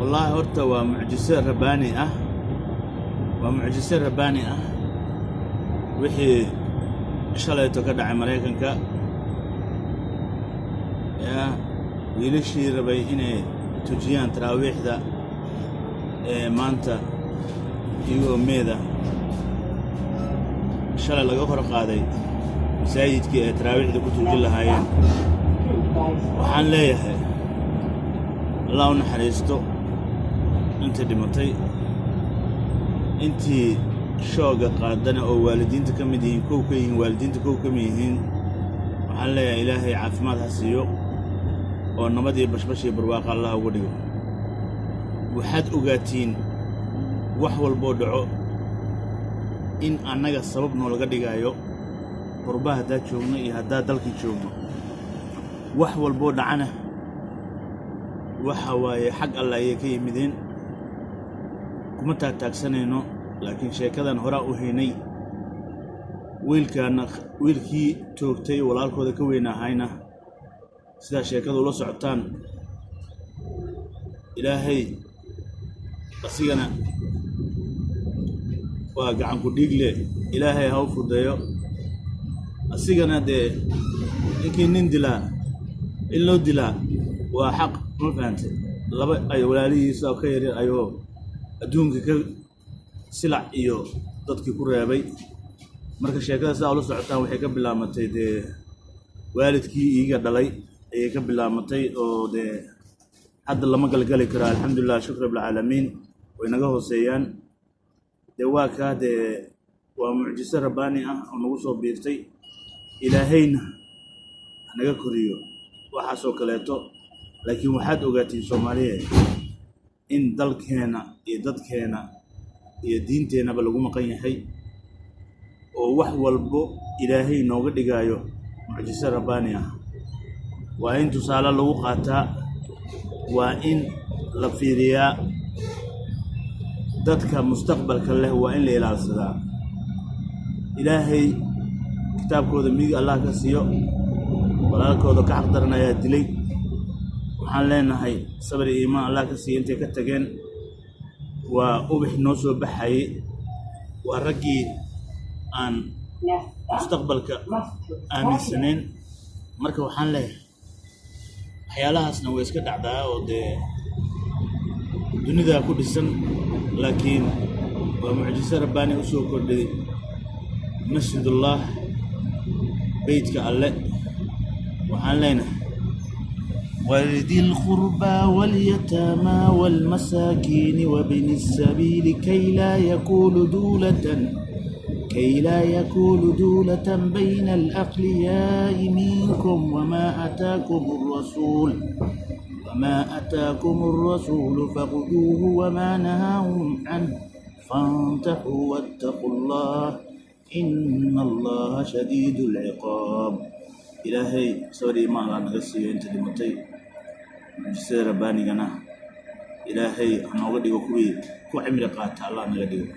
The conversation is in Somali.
والله horta waa mucjiso rabbaani ah wixii shalayto ka dhacay Mareykanka wiilashii rabay inay tujiyaan taraawiixda maanta iyo meeda shalay laga hor qaaday masaajidkii ay taraawiixda ku tujin lahaayeen waxaan leeyahay Allah u naxariisto inta dhimatay intii shooga qaadana oo waalidiinta ka mid yihiin waalidiinta ka mid yihiin waxaan leeyahay ilaahay caafimaad ha siiyo oo nabad iyo bashbash iyo barwaaqo Allah ugu dhigo waxaad ogaatiin wax walbo dhaco in annaga sabab noo laga dhigayo qurbaha hadda joogno iyo hadda dalkii joogno wax walbo dhacana waxa waaye xaq Allah ay ka yimideen kuma taagsanayno laakiin sheekadan hore u heynay wiilkii toogtay walaalkooda ka weynahayna sida sheekadu la socotaan ilaahay asigana waa gacan ku dhiigle ilaahay ha u fudeeyo asigana de nin dilaa in loo dilaa waa xaq ma fahamtay laba ay walaalihiisa ka yaryar ayuu adduunka ka silac iyo dadkii ku reebay marka sheekada saa ula socotaan waxay ka bilaamatay dee waalidkii iiga dhalay ayay ka bilaamatay oo dee hadda lama galgali karo alxamdulilah shukr rabbil caalamiin way naga hooseeyaan dee waa kaa dee waa mucjiso rabbaani ah oo nagu soo biirtay ilaahayna naga koriyo waxaasoo kaleeto laakiin waxaad ogaatiin Soomaaliyeed in dalkeena iyo dadkeena iyo diinteenaba lagu maqan yahay oo wax walbo ilaahay nooga dhigayo mucjiso rabbaani ah waa in tusaale lagu qaataa waa in la fiiriyaa dadka mustaqbalka leh waa in la ilaalsadaa ilaahay kitaabkooda midig Allah ka siiyo walaalkooda ka xaqdaran ayaa dilay waxaan leenahay sabir iyo iimaan Allah ka siiyo intay ka tageen waa ubax noo soo baxay waa raggii aan mustaqbalka aaminsaneen marka waxaan leeyahay waxyaalahaasna way iska dhacdaa oo dee dunida ku dhisan laakiin waa mucjiso rabbaani u soo kordhay masjidullah beytka alle waxaan leenahay وذي القربى واليتامى والمساكين وابن السبيل كي لا يكون دولة بين الأغنياء منكم وما أتاكم الرسول فخذوه وما نهاكم عنه فانتهوا واتقوا الله إن الله شديد العقاب إلهي سوري ما الله نغسي أنت دمتي مجسر رباني جنا إلهي أنا أقول لك كوي كو عمري قاتل الله نغديه